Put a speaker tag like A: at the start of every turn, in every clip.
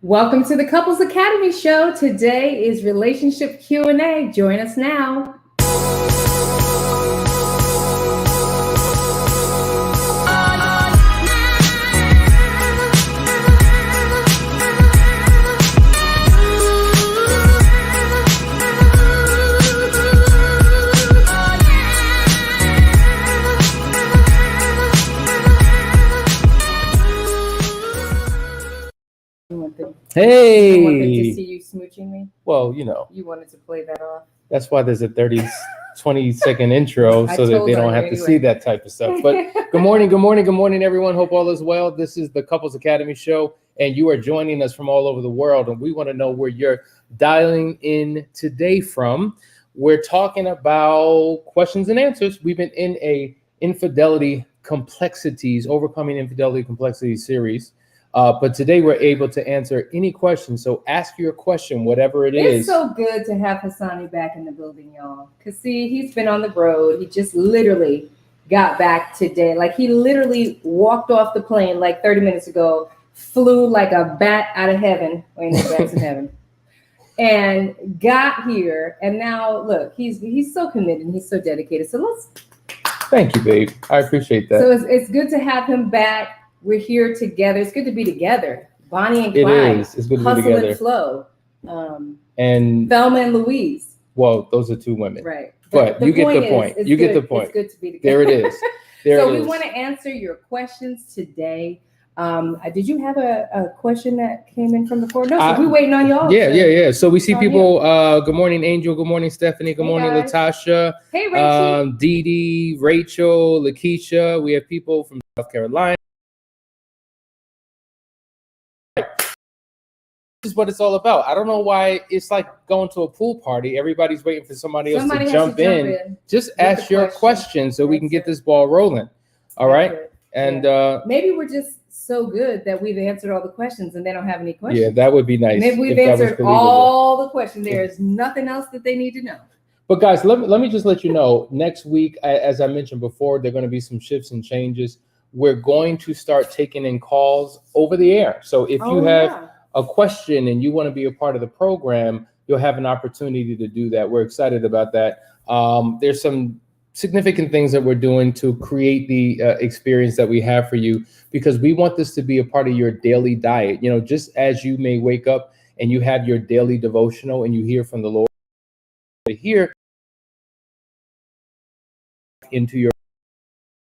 A: Welcome to the Couples Academy show. Today is relationship Q&A. Join us now.
B: Hey!
A: You wanted to see you smooching me?
B: Well, you know.
A: You wanted to play that off?
B: That's why there's a 20-second intro so that they don't have to see that type of stuff. But good morning, everyone. Hope all is well. This is the Couples Academy show, and you are joining us from all over the world, and we want to know where you're dialing in today from. We're talking about questions and answers. We've been in a overcoming infidelity complexities series. But today we're able to answer any question. So ask your question, whatever it is.
A: It's so good to have Hassani back in the building, y'all. Because see, he's been on the road. He just literally got back today. Like he literally walked off the plane like 30 minutes ago, flew like a bat out of heaven. Wait, no bats in heaven. And got here. And now look, he's so committed and he's so dedicated. So let's.
B: Thank you, babe. I appreciate that.
A: So it's good to have him back. We're here together. It's good to be together. Bonnie and Clyde.
B: It is. It's good to be together.
A: Hustle and Flow.
B: And
A: Thelma and Louise.
B: Well, those are two women.
A: Right.
B: But you get the point. You get the point.
A: It's good to be together.
B: There it is.
A: So we want to answer your questions today. Did you have a question that came in from the floor? No, so we're waiting on y'all.
B: Yeah. So we see people. Good morning, Angel. Good morning, Stephanie. Good morning, guys. Latasha.
A: Hey, Rachel.
B: Dee Dee, Rachel, Lakeisha. We have people from South Carolina. This is what it's all about. I don't know why it's like going to a pool party. Everybody's waiting for somebody else to jump in. Just ask your question so we can get this ball rolling. All right. And
A: maybe we're just so good that we've answered all the questions and they don't have any questions.
B: Yeah, that would be nice.
A: Maybe we've answered all the questions. There's nothing else that they need to know.
B: But guys, let me just let you know, next week, as I mentioned before, there are going to be some shifts and changes. We're going to start taking in calls over the air. So if you have a question and you want to be a part of the program, you'll have an opportunity to do that. We're excited about that. There's some significant things that we're doing to create the experience that we have for you, because we want this to be a part of your daily diet. You know, just as you may wake up and you have your daily devotional and you hear from the Lord, to hear into your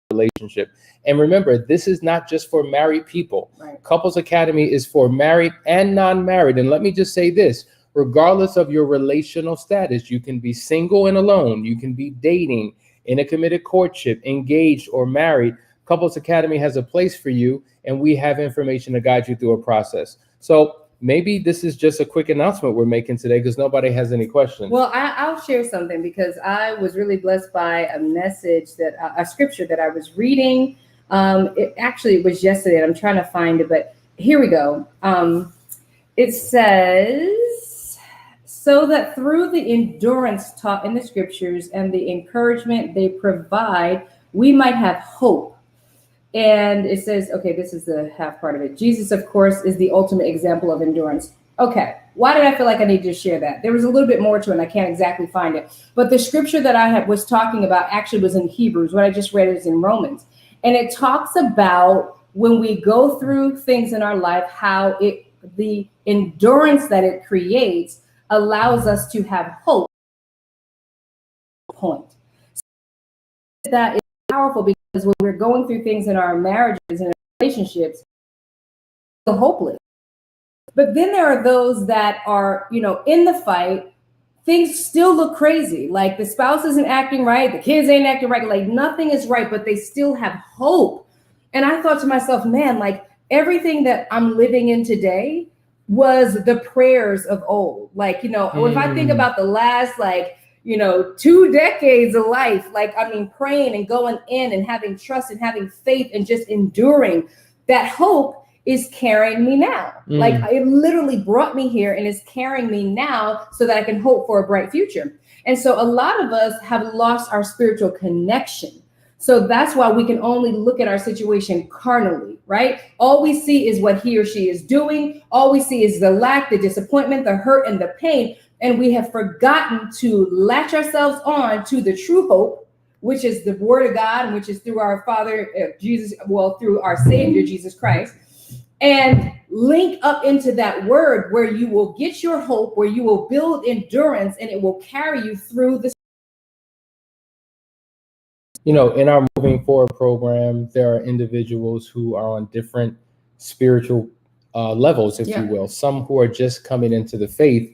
B: relationship. And remember, this is not just for married people.
A: Right.
B: Couples Academy is for married and non-married. And let me just say this, regardless of your relational status, you can be single and alone, you can be dating, in a committed courtship, engaged or married. Couples Academy has a place for you, and we have information to guide you through a process. So maybe this is just a quick announcement we're making today because nobody has any questions.
A: Well, I'll share something because I was really blessed by a message a scripture that I was reading. It was yesterday, and I'm trying to find it, but here we go. It says, so that through the endurance taught in the scriptures and the encouragement they provide, we might have hope. And it says, okay, this is the half part of it. Jesus, of course, is the ultimate example of endurance. Okay, why did I feel like I needed to share that? There was a little bit more to it, and I can't exactly find it. But the scripture that I was talking about actually was in Hebrews. What I just read is in Romans. And it talks about when we go through things in our life, how the endurance that it creates allows us to have hope. Point. So that is powerful because when we're going through things in our marriages and relationships, it's hopeless. But then there are those that are, in the fight, things still look crazy. Like the spouse isn't acting right, the kids ain't acting right, like nothing is right, but they still have hope. And I thought to myself, man, like everything that I'm living in today was the prayers of old. Like, if I think about the last, 2 decades of life, praying and going in and having trust and having faith and just enduring, that hope is carrying me now. Like it literally brought me here and is carrying me now so that I can hope for a bright future. And so a lot of us have lost our spiritual connection. So that's why we can only look at our situation carnally, right? All we see is what he or she is doing. All we see is the lack, the disappointment, the hurt, and the pain. And we have forgotten to latch ourselves on to the true hope, which is the word of God, and which is through our Father, Jesus, well, through our Savior, Jesus Christ, and link up into that word where you will get your hope, where you will build endurance, and it will carry you through the.
B: You know, in our Moving Forward program, there are individuals who are on different spiritual levels, if you will, some who are just coming into the faith.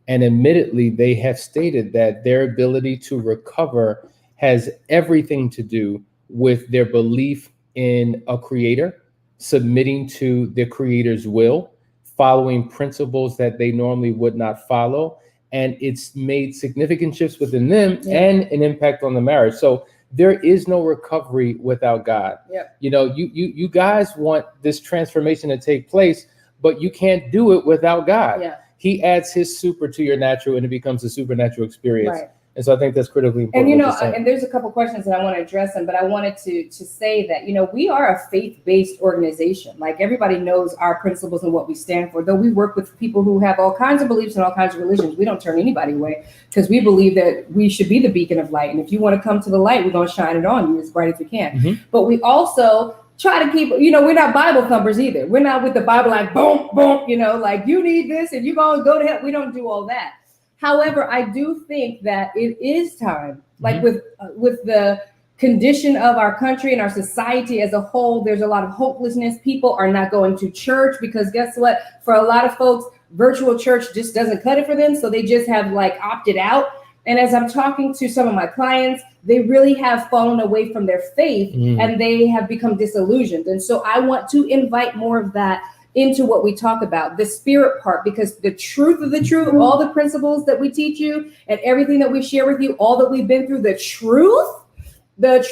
B: And admittedly, they have stated that their ability to recover has everything to do with their belief in a creator, submitting to the creator's will, following principles that they normally would not follow. And it's made significant shifts within them and an impact on the marriage. So there is no recovery without God. You know, you guys want this transformation to take place, but you can't do it without God. He adds his super to your natural and it becomes a supernatural experience. And so I think that's critically important.
A: And, you know, and there's a couple questions that I want to address them, but I wanted to say that, you know, we are a faith-based organization. Like, everybody knows our principles and what we stand for. Though we work with people who have all kinds of beliefs and all kinds of religions, we don't turn anybody away because we believe that we should be the beacon of light. And if you want to come to the light, we're going to shine it on you as bright as we can. But we also try to keep, you know, we're not Bible thumpers either. We're not with the Bible like, boom, boom, you know, like you need this and you're going to go to hell. We don't do all that. However, I do think that it is time, like with the condition of our country and our society as a whole, there's a lot of hopelessness. People are not going to church because guess what? For a lot of folks, virtual church just doesn't cut it for them. So they just have like opted out. And as I'm talking to some of my clients, they really have fallen away from their faith and they have become disillusioned. And so I want to invite more of that into what we talk about, the spirit part, because the truth of the truth, all the principles that we teach you and everything that we share with you, all that we've been through, the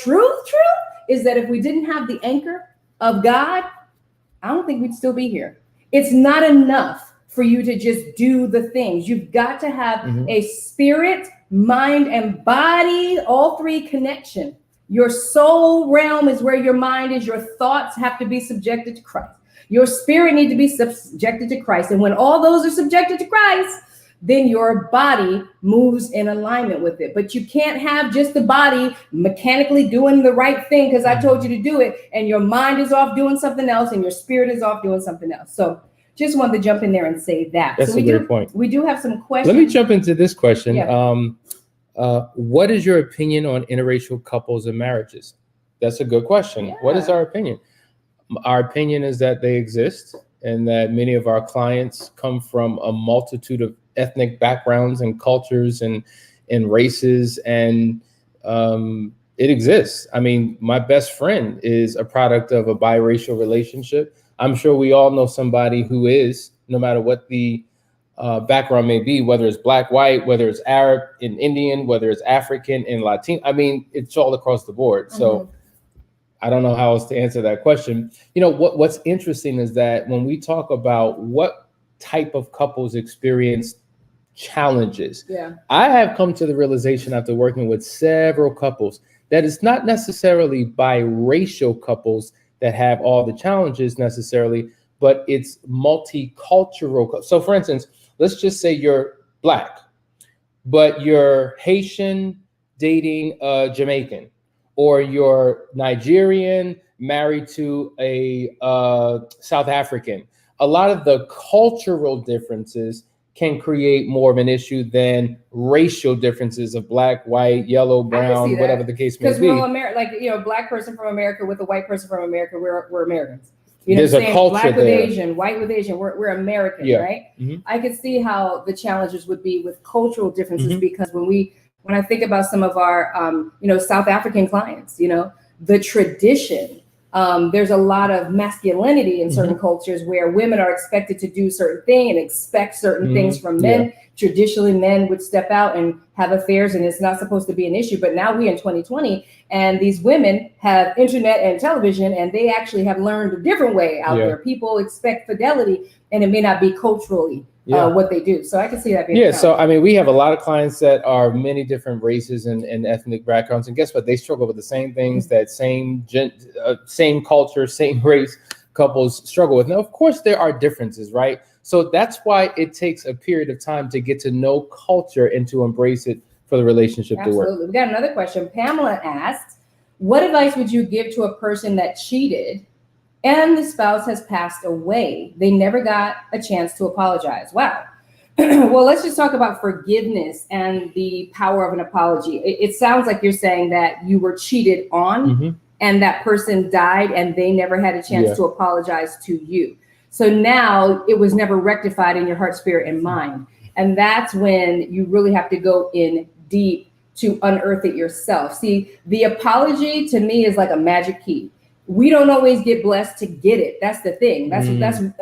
A: truth is that if we didn't have the anchor of God, I don't think we'd still be here. It's not enough for you to just do the things. You've got to have a spirit, mind, and body, all three connection. Your soul realm is where your mind is. Your thoughts have to be subjected to Christ. Your spirit needs to be subjected to Christ. And when all those are subjected to Christ, then your body moves in alignment with it. But you can't have just the body mechanically doing the right thing because I told you to do it, and your mind is off doing something else, and your spirit is off doing something else. So just wanted to jump in there and say that.
B: That's a great point.
A: We do have some questions.
B: Let me jump into this question. What is your opinion on interracial couples and marriages? That's a good question. What is our opinion? Our opinion is that they exist and that many of our clients come from a multitude of ethnic backgrounds and cultures and races, and it exists. I mean, my best friend is a product of a biracial relationship. I'm sure we all know somebody who is, no matter what the background may be, whether it's black, white, whether it's Arab and Indian, whether it's African and Latino. I mean, it's all across the board. So I don't know how else to answer that question. You know, what's interesting is that when we talk about what type of couples experience challenges, I have come to the realization after working with several couples that it's not necessarily biracial couples that have all the challenges necessarily, but it's multicultural. So for instance, let's just say you're black, but you're Haitian dating a Jamaican, or you're Nigerian married to a South African. A lot of the cultural differences can create more of an issue than racial differences of black, white, yellow, brown, whatever the case may be.
A: Because we're like, you know, black person from America with a white person from America, we're Americans. You know,
B: there's a culture
A: black with
B: there.
A: Asian, white with Asian, we're American, right? I could see how the challenges would be with cultural differences because when I think about some of our, you know, South African clients, you know, the tradition, there's a lot of masculinity in certain cultures where women are expected to do certain things and expect certain things from men. Traditionally, men would step out and have affairs, and it's not supposed to be an issue. But now we're in 2020, and these women have internet and television, and they actually have learned a different way out there. People expect fidelity, and it may not be culturally what they do. So I can see that being
B: a challenge. So I mean, we have a lot of clients that are many different races and ethnic backgrounds, and guess what? They struggle with the same things that same culture, same race couples struggle with. Now, of course, there are differences, right? So that's why it takes a period of time to get to know culture and to embrace it for the relationship to work.
A: Absolutely. We got another question. Pamela asks, what advice would you give to a person that cheated and the spouse has passed away? They never got a chance to apologize. Wow. Well, let's just talk about forgiveness and the power of an apology. It sounds like you're saying that you were cheated on and that person died and they never had a chance to apologize to you. So now it was never rectified in your heart, spirit, and mind. And that's when you really have to go in deep to unearth it yourself. See, the apology to me is like a magic key. We don't always get blessed to get it. That's the thing. That's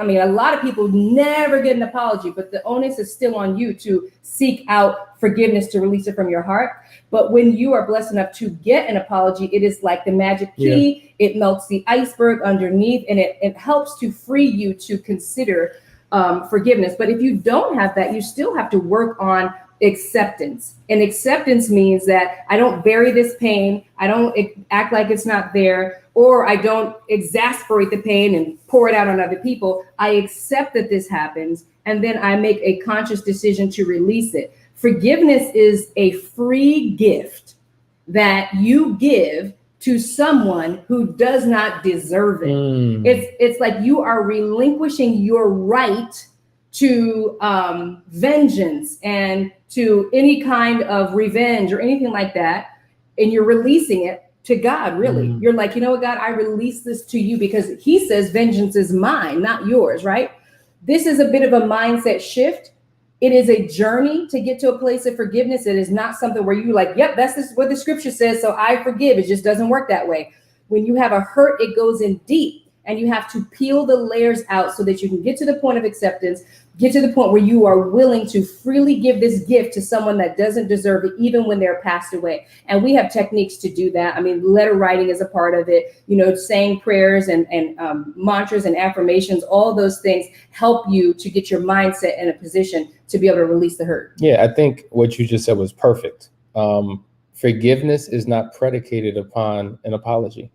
A: I mean, a lot of people never get an apology, but the onus is still on you to seek out forgiveness, to release it from your heart. But when you are blessed enough to get an apology, it is like the magic key. It melts the iceberg underneath, and it helps to free you to consider forgiveness. But if you don't have that, you still have to work on acceptance. And acceptance means that I don't bury this pain. I don't act like it's not there, or I don't exasperate the pain and pour it out on other people. I accept that this happens, and then I make a conscious decision to release it. Forgiveness is a free gift that you give to someone who does not deserve it. It's like you are relinquishing your right to vengeance and to any kind of revenge or anything like that. And you're releasing it to God, really. You're like, you know what, God, I release this to you because he says vengeance is mine, not yours, right? This is a bit of a mindset shift. It is a journey to get to a place of forgiveness. It is not something where you like, yep, that's what the scripture says, so I forgive. It just doesn't work that way. When you have a hurt, it goes in deep. And you have to peel the layers out so that you can get to the point of acceptance, get to the point where you are willing to freely give this gift to someone that doesn't deserve it, even when they're passed away. And we have techniques to do that. I mean, letter writing is a part of it, saying prayers and mantras and affirmations, all those things help you to get your mindset in a position to be able to release the hurt.
B: Yeah, I think what you just said was perfect. Forgiveness is not predicated upon an apology.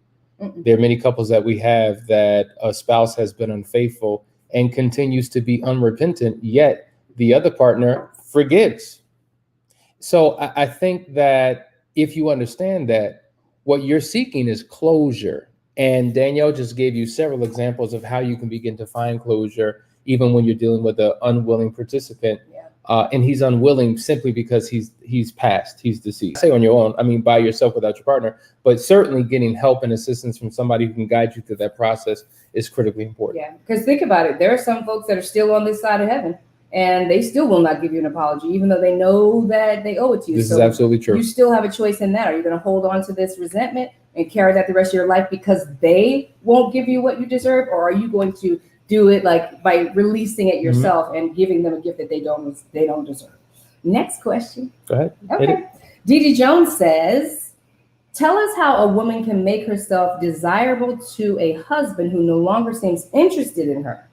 B: There are many couples that we have that a spouse has been unfaithful and continues to be unrepentant, yet the other partner forgives. So I think that if you understand that, what you're seeking is closure. And Danielle just gave you several examples of how you can begin to find closure, even when you're dealing with an unwilling participant. And he's unwilling simply because he's passed, he's deceased. Say on your own, I mean, by yourself without your partner, but certainly getting help and assistance from somebody who can guide you through that process is critically important.
A: Yeah, because think about it. There are some folks that are still on this side of heaven and they still will not give you an apology, even though they know that they owe it to you.
B: This is absolutely true.
A: You still have a choice in that. Are you going to hold on to this resentment and carry that the rest of your life because they won't give you what you deserve? Or are you going to do it like by releasing it yourself and giving them a gift that they don't deserve? Next question.
B: Go ahead.
A: Okay. Didi Jones says, tell us how a woman can make herself desirable to a husband who no longer seems interested in her,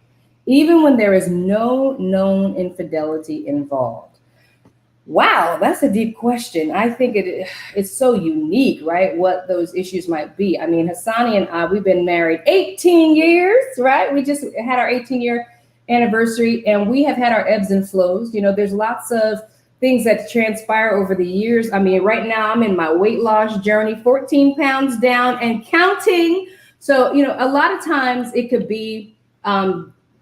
A: even when there is no known infidelity involved. Wow, that's a deep question. I think it's so unique, right? What those issues might be. I mean, Hassani and I, we've been married 18 years, right? We just had our 18-year anniversary, and we have had our ebbs and flows. There's lots of things that transpire over the years. I mean, right now I'm in my weight loss journey, 14 pounds down and counting. So, a lot of times it could be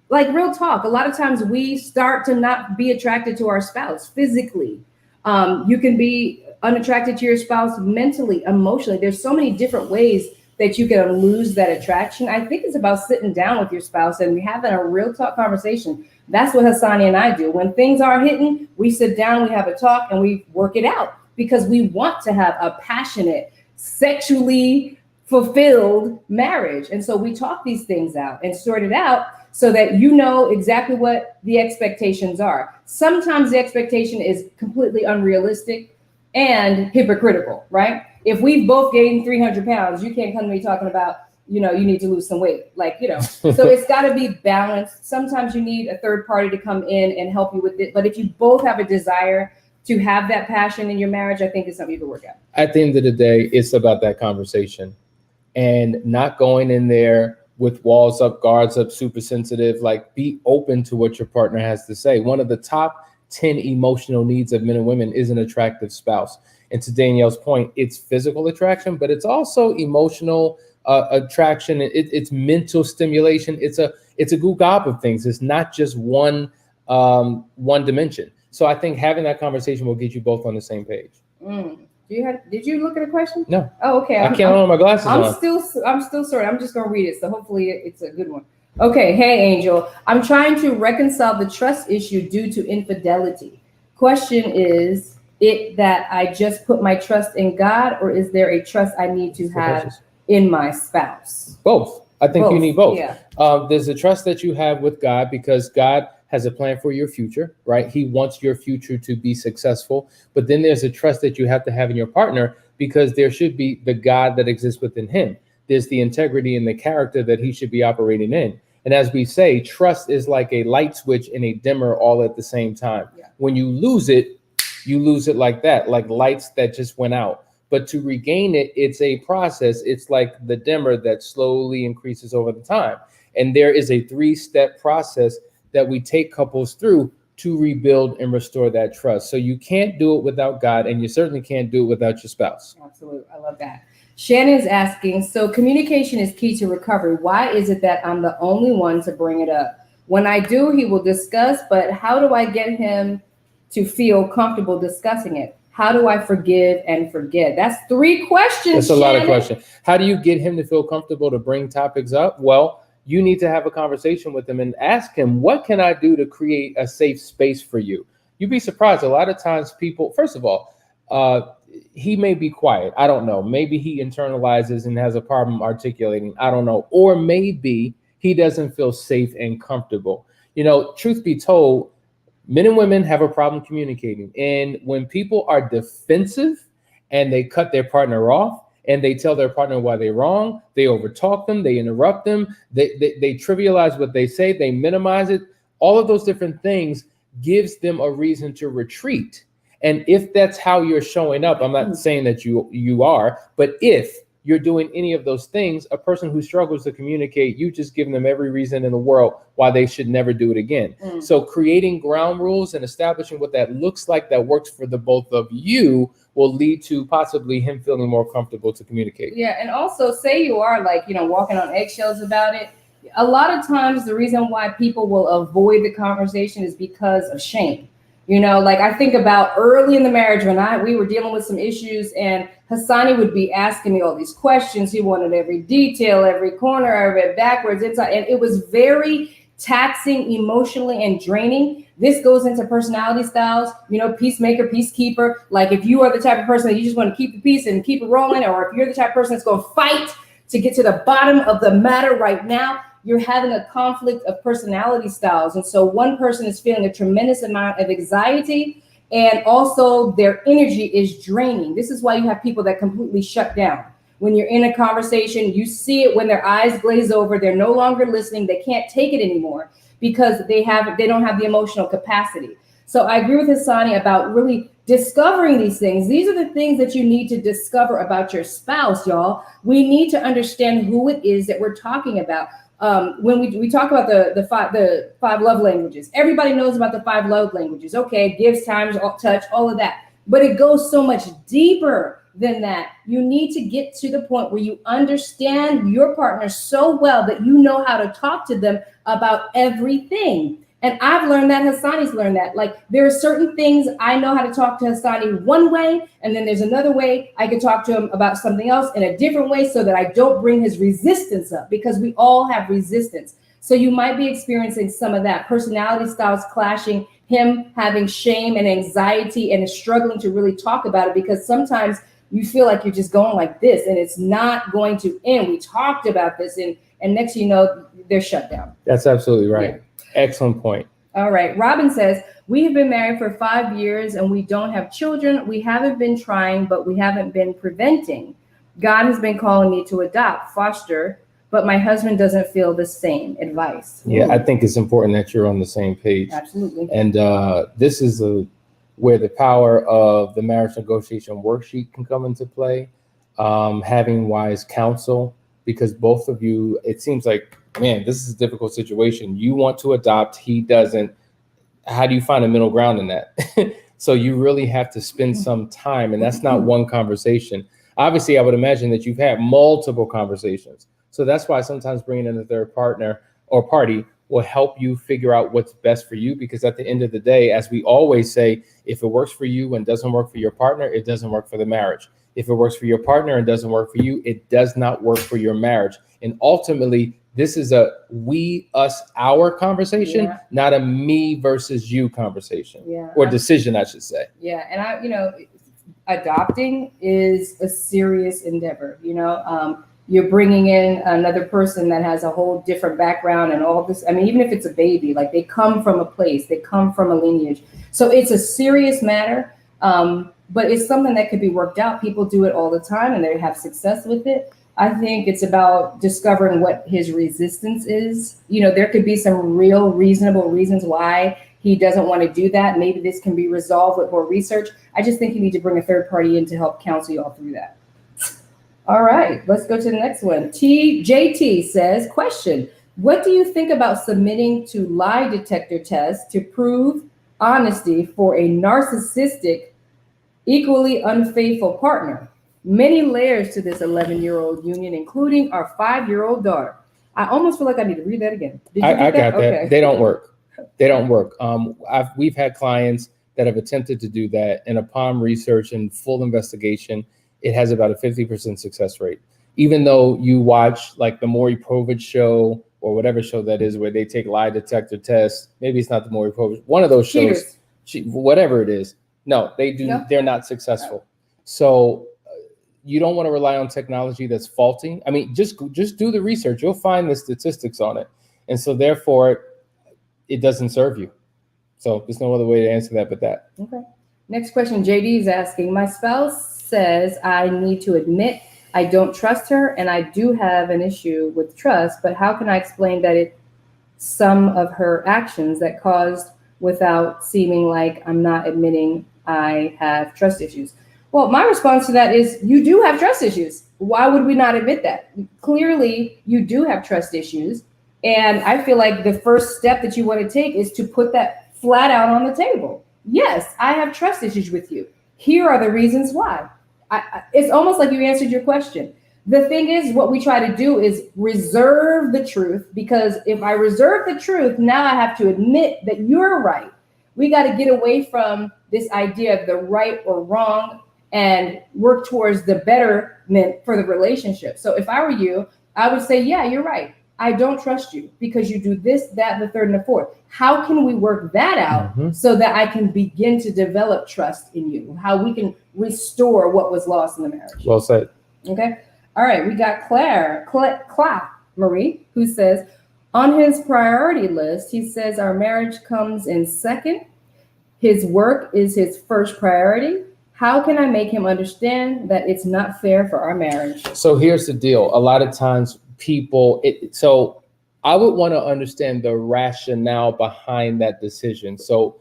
A: like real talk. A lot of times we start to not be attracted to our spouse physically. You can be unattracted to your spouse mentally, emotionally. There's so many different ways that you can lose that attraction. I think it's about sitting down with your spouse and having a real talk conversation. That's what Hassani and I do. When things are hitting, we sit down, we have a talk, and we work it out because we want to have a passionate, sexually fulfilled marriage. And so we talk these things out and sort it out so that you know exactly what the expectations are. Sometimes the expectation is completely unrealistic and hypocritical, right? If we've both gained 300 pounds, you can't come to me talking about, you need to lose some weight. So it's got to be balanced. Sometimes you need a third party to come in and help you with it. But if you both have a desire to have that passion in your marriage, I think it's something you can work out.
B: At the end of the day, it's about that conversation and not going in there with walls up, guards up, super sensitive. Be open to what your partner has to say. One of the top 10 emotional needs of men and women is an attractive spouse. And to Danielle's point, it's physical attraction, but it's also emotional attraction. It's mental stimulation. It's a gob of things. It's not just one dimension. So I think having that conversation will get you both on the same page.
A: Did you look at a question?
B: No.
A: Oh, okay.
B: I can't have my glasses on.
A: I'm still sorry. I'm just going to read it. So hopefully it's a good one. Okay. Hey, Angel. I'm trying to reconcile the trust issue due to infidelity. Question is it that I just put my trust in God, or is there a trust I need to have in my spouse?
B: Both. I think you need both.
A: Yeah.
B: There's a trust that you have with God because God has a plan for your future, right? He wants your future to be successful. But then there's a trust that you have to have in your partner because there should be the God that exists within him. There's the integrity and the character that he should be operating in. And as we say, trust is like a light switch and a dimmer all at the same time. Yeah. When you lose it like that, like lights that just went out. But to regain it, it's a process. It's like the dimmer that slowly increases over the time. And there is a 3-step process that we take couples through to rebuild and restore that trust. So you can't do it without God, and you certainly can't do it without your spouse.
A: Absolutely. I love that. Shannon's asking, so communication is key to recovery. Why is it that I'm the only one to bring it up? When I do, he will discuss, but how do I get him to feel comfortable discussing it? How do I forgive and forget? That's 3 questions.
B: That's a lot of questions. How do you get him to feel comfortable to bring topics up? Well, you need to have a conversation with him and ask him, what can I do to create a safe space for you? You'd be surprised. A lot of times people, first of all, he may be quiet. I don't know. Maybe he internalizes and has a problem articulating. I don't know. Or maybe he doesn't feel safe and comfortable. Truth be told, men and women have a problem communicating. And when people are defensive and they cut their partner off, and they tell their partner why they're wrong, they overtalk them, they interrupt them, they trivialize what they say, they minimize it. All of those different things gives them a reason to retreat. And if that's how you're showing up, I'm not saying that you are, but if you're doing any of those things, a person who struggles to communicate, you just giving them every reason in the world why they should never do it again. So creating ground rules and establishing what that looks like that works for the both of you will lead to possibly him feeling more comfortable to communicate.
A: Yeah. And also say you are walking on eggshells about it. A lot of times the reason why people will avoid the conversation is because of shame. I think about early in the marriage when we were dealing with some issues, and Hassani would be asking me all these questions. He wanted every detail, every corner of it, backwards, inside. And it was very taxing emotionally and draining. This goes into personality styles, peacemaker, peacekeeper. Like if you are the type of person that you just want to keep the peace and keep it rolling, or if you're the type of person that's going to fight to get to the bottom of the matter right now, you're having a conflict of personality styles. And so one person is feeling a tremendous amount of anxiety, and also their energy is draining. This is why you have people that completely shut down. When you're in a conversation, you see it when their eyes glaze over, they're no longer listening, they can't take it anymore because they don't have the emotional capacity. So I agree with Hassani about really discovering these things. These are the things that you need to discover about your spouse, y'all. We need to understand who it is that we're talking about. When we talk about the five love languages, everybody knows about the 5 love languages. Okay, gifts, time, touch, all of that. But it goes so much deeper than that. You need to get to the point where you understand your partner so well that you know how to talk to them about everything. And I've learned that, Hassani's learned that. Like there are certain things I know how to talk to Hassani one way, and then there's another way I can talk to him about something else in a different way so that I don't bring his resistance up, because we all have resistance. So you might be experiencing some of that, personality styles clashing, him having shame and anxiety and is struggling to really talk about it, because sometimes you feel like you're just going like this and it's not going to end. We talked about this and next thing you know, they're shut down.
B: That's absolutely right. Yeah. Excellent point.
A: All right. Robin says, we have been married for 5 years and we don't have children. We haven't been trying, but we haven't been preventing. God has been calling me to adopt, foster, but my husband doesn't feel the same. Advice.
B: Yeah, I think it's important that you're on the same page.
A: Absolutely.
B: And this is where the power of the marriage negotiation worksheet can come into play. Having wise counsel, because both of you, it seems like, man, this is a difficult situation. You want to adopt, he doesn't. How do you find a middle ground in that? So you really have to spend some time, and that's not one conversation. Obviously, I would imagine that you've had multiple conversations. So that's why sometimes bringing in a third partner or party will help you figure out what's best for you. Because at the end of the day, as we always say, if it works for you and doesn't work for your partner, it doesn't work for the marriage. If it works for your partner and doesn't work for you, it does not work for your marriage. And ultimately, this is a we, us, our conversation, not a me versus you conversation, or decision, I should say.
A: Yeah, and adopting is a serious endeavor. You're bringing in another person that has a whole different background and all this. I mean, even if it's a baby, like they come from a place, they come from a lineage. So it's a serious matter, but it's something that could be worked out. People do it all the time and they have success with it. I think it's about discovering what his resistance is. There could be some real reasonable reasons why he doesn't want to do that. Maybe this can be resolved with more research. I just think you need to bring a third party in to help counsel you all through that. All right, let's go to the next one. JT says, question, what do you think about submitting to lie detector tests to prove honesty for a narcissistic, equally unfaithful partner? Many layers to this 11-year-old union, including our 5-year-old daughter. I almost feel like I need to read that again. Did you
B: I got that.
A: Okay.
B: They don't work. They don't work. We've had clients that have attempted to do that, and upon research and full investigation, it has about a 50% success rate. Even though you watch like the Maury Povich show or whatever show that is where they take lie detector tests. Maybe it's not the Maury Povich. One of those shows, whatever it is. No, they do. No. They're not successful. No. So you don't want to rely on technology that's faulty. I mean, just do the research. You'll find the statistics on it. And so therefore, it doesn't serve you. So there's no other way to answer that but that.
A: Okay. Next question, JD is asking, my spouse says I need to admit I don't trust her and I do have an issue with trust, but how can I explain that it's some of her actions that caused without seeming like I'm not admitting I have trust issues? Well, my response to that is you do have trust issues. Why would we not admit that? Clearly, you do have trust issues. And I feel like the first step that you want to take is to put that flat out on the table. Yes, I have trust issues with you. Here are the reasons why. It's almost like you answered your question. The thing is, what we try to do is reserve the truth, because if I reserve the truth, now I have to admit that you're right. We got to get away from this idea of the right or wrong and work towards the betterment for the relationship. So if I were you, I would say, yeah, you're right. I don't trust you because you do this, that, the third, and the fourth. How can we work that out so that I can begin to develop trust in you? How we can restore what was lost in the marriage?
B: Well said.
A: Okay. All right. We got Claire Marie, who says, on his priority list, he says our marriage comes in second. His work is his first priority. How can I make him understand that it's not fair for our marriage?
B: So here's the deal. A lot of times so I would want to understand the rationale behind that decision. So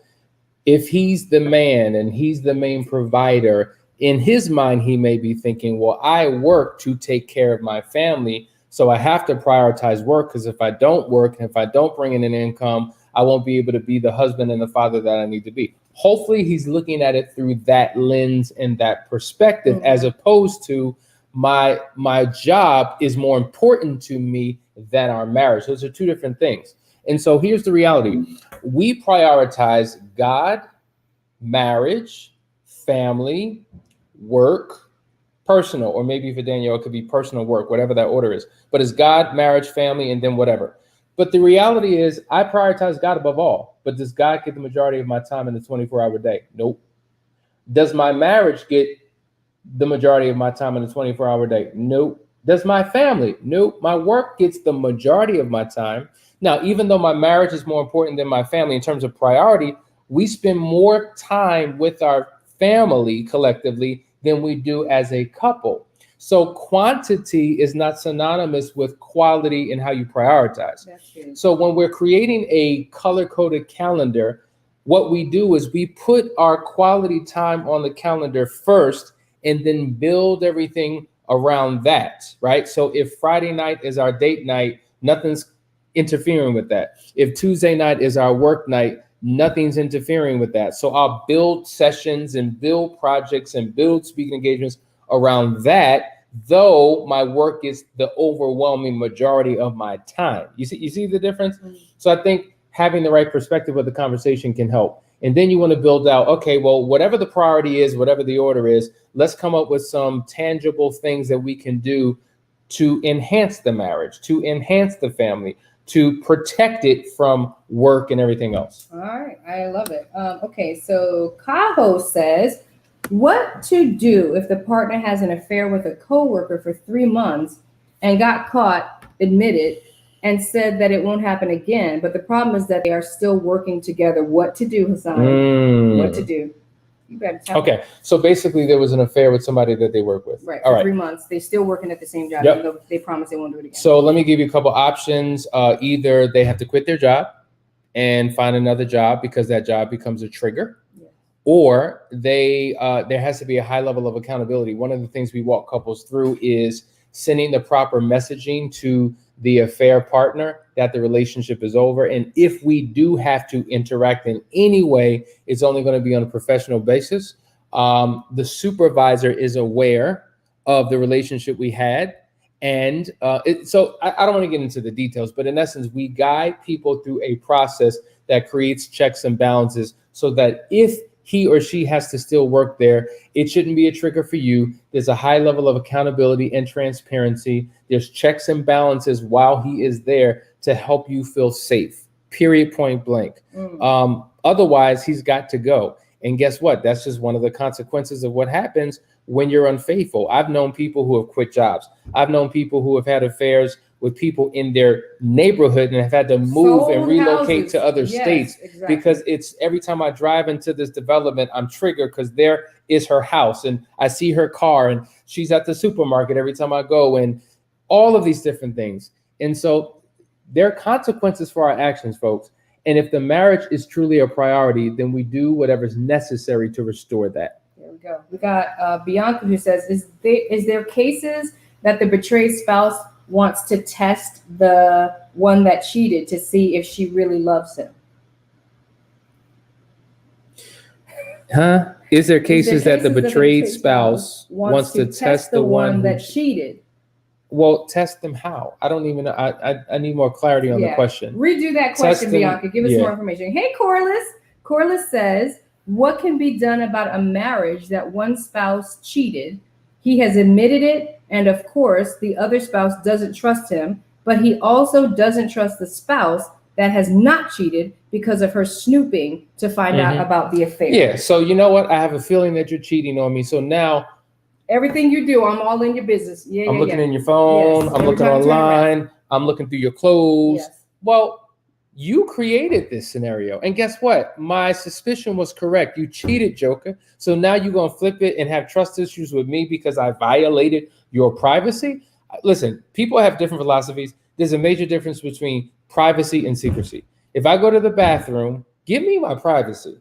B: if he's the man and he's the main provider, in his mind, he may be thinking, well, I work to take care of my family, so I have to prioritize work, because if I don't work and if I don't bring in an income, I won't be able to be the husband and the father that I need to be. Hopefully he's looking at it through that lens and that perspective, as opposed to my job is more important to me than our marriage. Those are two different things. And so here's the reality. We prioritize God, marriage, family, work, personal, or maybe for Danielle, it could be personal work, whatever that order is. But it's God, marriage, family, and then whatever. But the reality is I prioritize God above all. But does God get the majority of my time in the 24-hour day? Nope. Does my marriage get the majority of my time in the 24-hour day? Nope. Does my family? Nope. My work gets the majority of my time. Now, even though my marriage is more important than my family in terms of priority, we spend more time with our family collectively than we do as a couple. So quantity is not synonymous with quality in how you prioritize.
A: That's true.
B: So when we're creating a color-coded calendar, what we do is we put our quality time on the calendar first and then build everything around that, right? So if Friday night is our date night, nothing's interfering with that. If Tuesday night is our work night, nothing's interfering with that. So I'll build sessions and build projects and build speaking engagements around that, though my work is the overwhelming majority of my time. You see the difference? Mm-hmm. So I think having the right perspective of the conversation can help. And then you want to build out, okay, well, whatever the priority is, whatever the order is, let's come up with some tangible things that we can do to enhance the marriage, to enhance the family, to protect it from work and everything else.
A: All right, I love it. Okay, so Kaho says, what to do if the partner has an affair with a coworker for 3 months and got caught, admitted, and said that it won't happen again. But the problem is that they are still working together. What to do, Hassan? What to do? You better tell me.
B: So basically there was an affair with somebody that they work with.
A: Right, for 3 months. They're still working at the same job, even though they promise they won't do it again.
B: So let me give you a couple options. Either they have to quit their job and find another job because that job becomes a trigger. Or there has to be a high level of accountability. One of the things we walk couples through is sending the proper messaging to the affair partner that the relationship is over. And if we do have to interact in any way, it's only going to be on a professional basis. The supervisor is aware of the relationship we had. And so I don't want to get into the details, but in essence, we guide people through a process that creates checks and balances so that if he or she has to still work there, it shouldn't be a trigger for you. There's a high level of accountability and transparency. There's checks and balances while he is there to help you feel safe, period, point blank. Otherwise, he's got to go. And guess what? That's just one of the consequences of what happens when you're unfaithful. I've known people who have quit jobs. I've known people who have had affairs with people in their neighborhood and have had to move and relocate to other states because it's every time I drive into this development, I'm triggered because there is her house and I see her car and she's at the supermarket every time I go and all of these different things. And so there are consequences for our actions, folks. And if the marriage is truly a priority, then we do whatever's necessary to restore that.
A: There we go. We got Bianca who says, is there cases that the betrayed spouse wants to test the one that cheated to see if she really loves him?
B: Is there cases that the betrayed spouse wants to test the one
A: that cheated?
B: Well, test them how? I don't even know. I need more clarity on the question.
A: Redo that question, Bianca. Give us more information. Hey, Corliss. Corliss says, what can be done about a marriage that one spouse cheated? He has admitted it, and of course, the other spouse doesn't trust him, but he also doesn't trust the spouse that has not cheated because of her snooping to find out about the affair.
B: Yeah, so you know what? I have a feeling that you're cheating on me. So now
A: everything you do, I'm all in your business.
B: I'm looking in your phone. I'm looking online. I'm looking through your clothes. Well, you created this scenario. And guess what? My suspicion was correct. You cheated, Joker. So now you're going to flip it and have trust issues with me because I violated your privacy? Listen, people have different philosophies. There's a major difference between privacy and secrecy. If I go to the bathroom, give me my privacy.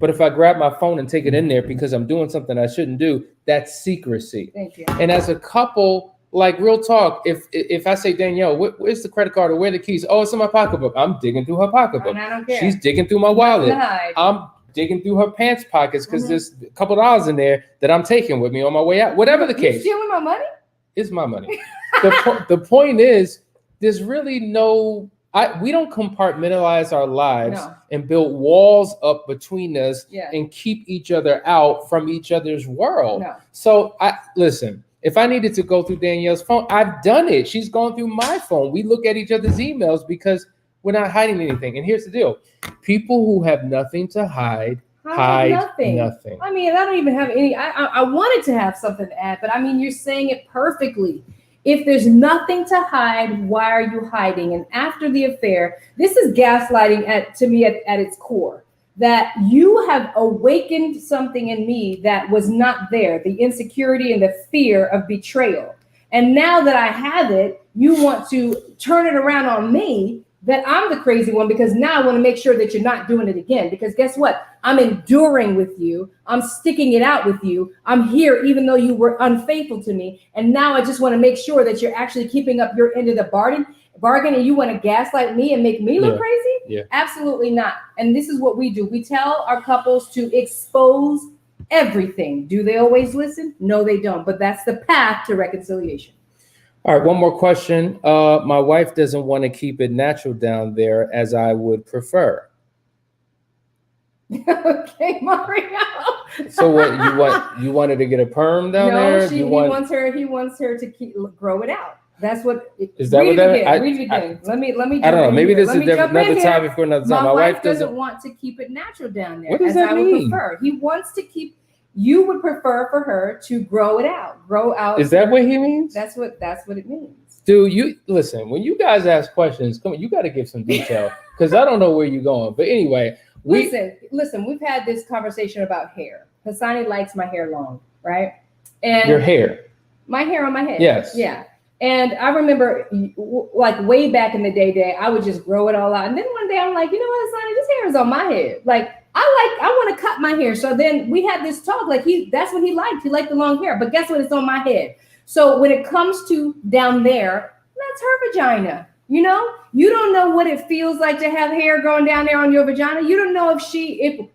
B: But if I grab my phone and take it in there because I'm doing something I shouldn't do, that's secrecy.
A: Thank you.
B: And as a couple, like real talk, if I say, Danielle, where's the credit card or where are the keys? Oh, it's in my pocketbook. I'm digging through her pocketbook.
A: And I don't care.
B: She's digging through my wallet. I'm digging through her pants pockets because there's a couple of dollars in there that I'm taking with me on my way out. Whatever the case.
A: You stealing my money?
B: It's my money. The point is, there's really no... we don't compartmentalize our lives and build walls up between us and keep each other out from each other's world. So listen, if I needed to go through Danielle's phone, I've done it. She's gone through my phone. We look at each other's emails because we're not hiding anything. And here's the deal. People who have nothing to hide nothing.
A: I mean, I don't even have any. I wanted to have something to add, but I mean, you're saying it perfectly. If there's nothing to hide, why are you hiding? And after the affair, this is gaslighting to me at its core. that you have awakened something in me that was not there, the insecurity and the fear of betrayal. And now that I have it, you want to turn it around on me that I'm the crazy one, because now I want to make sure that you're not doing it again. Because guess what? I'm enduring with you. I'm sticking it out with you. I'm here even though you were unfaithful to me. And now I just want to make sure that you're actually keeping up your end of the bargain, and you want to gaslight me and make me look crazy?
B: Yeah.
A: Absolutely not. And this is what we do. We tell our couples to expose everything. Do they always listen? No, they don't. But that's the path to reconciliation.
B: All right, one more question. My wife doesn't want to keep it natural down there as I would prefer.
A: Okay, Mario.
B: So what you wanted to get a perm down there?
A: No, he wants her to grow it out. That's what.
B: Is that what that?
A: Read it again. Let me.
B: I don't know. Maybe this is another topic for another time.
A: My wife doesn't want to keep it natural down there.
B: What does that mean?
A: Prefer. He wants to keep. You would prefer for her to grow it out. Grow out.
B: Is that what he means?
A: That's what it means.
B: Dude, you listen. When you guys ask questions, come on, you got to give some detail because I don't know where you're going. But anyway,
A: listen. We've had this conversation about hair. Hassani likes my hair long, right? And
B: your hair.
A: My hair on my head.
B: Yes.
A: Yeah. And I remember, like way back in the day, I would just grow it all out. And then one day I'm like, you know what, Hassani, this hair is on my head. Like I want to cut my hair. So then we had this talk. Like that's what he liked. He liked the long hair. But guess what? It's on my head. So when it comes to down there, that's her vagina. You know, you don't know what it feels like to have hair growing down there on your vagina. You don't know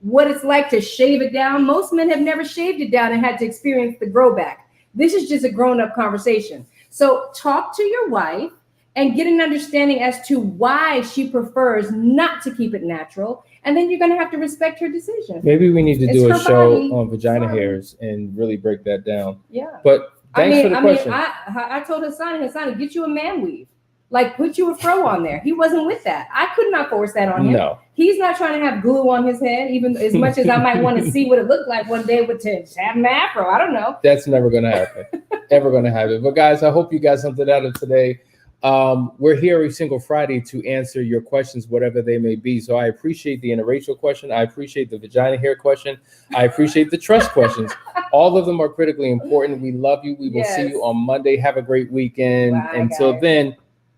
A: what it's like to shave it down. Most men have never shaved it down and had to experience the grow back. This is just a grown-up conversation. So talk to your wife and get an understanding as to why she prefers not to keep it natural. And then you're going to have to respect her decision.
B: Maybe we need to do a show on vagina hairs and really break that down.
A: Yeah.
B: But thanks for the question.
A: I told Hassani, get you a man weave. Like put you a fro on there. He wasn't with that. I could not force that on him.
B: No.
A: He's not trying to have glue on his head, even as much as I might want to see what it looked like one day with to have an afro. I don't know.
B: That's never going to happen. Ever going to happen. But guys, I hope you got something out of today. We're here every single Friday to answer your questions, whatever they may be. So I appreciate the interracial question. I appreciate the vagina hair question. I appreciate the trust questions. All of them are critically important. We love you. We will see you on Monday. Have a great weekend.
A: Bye,
B: Until
A: guys.
B: then,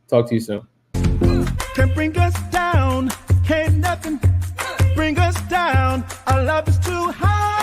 B: talk to you soon.
C: Can't bring us down. Can't nothing bring us down. Our love is too high.